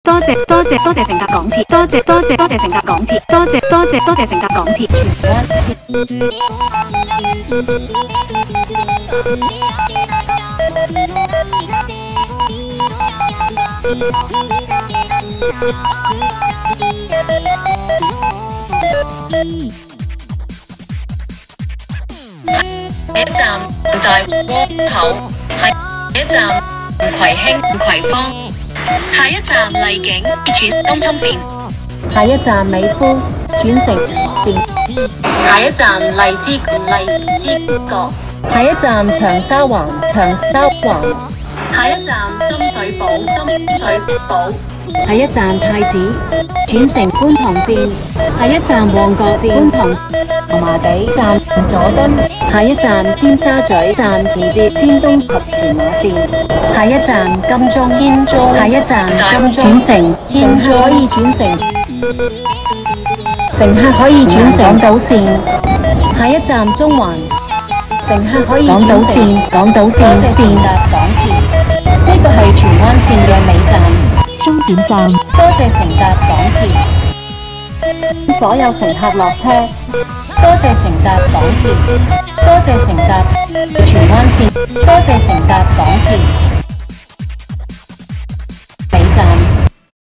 乘搭港鐵，多謝乘搭港鐵，多謝乘搭港鐵。荃灣線。下一站大窩口，下一站葵興葵芳，下一站荔景轉東涌線，下一站美孚轉乘線，下一站荔枝角，下一站長沙灣，下一站深水埗，下一站太子轉乘觀塘線，下一站旺角線觀塘油麻地站佐敦，下一站尖沙咀站連接尖東及屯馬線，下一站金鐘，下一站金鐘轉乘尖鐘可以轉乘，乘客可以轉乘港島線，下一站中環，乘客可以港島線，多謝乘搭港鐵，呢個係荃灣線嘅尾站。終點站，多謝乘搭港鐵，所有乘客落車，多謝乘搭港鐵，多謝乘搭荃灣線，多謝乘搭港鐵。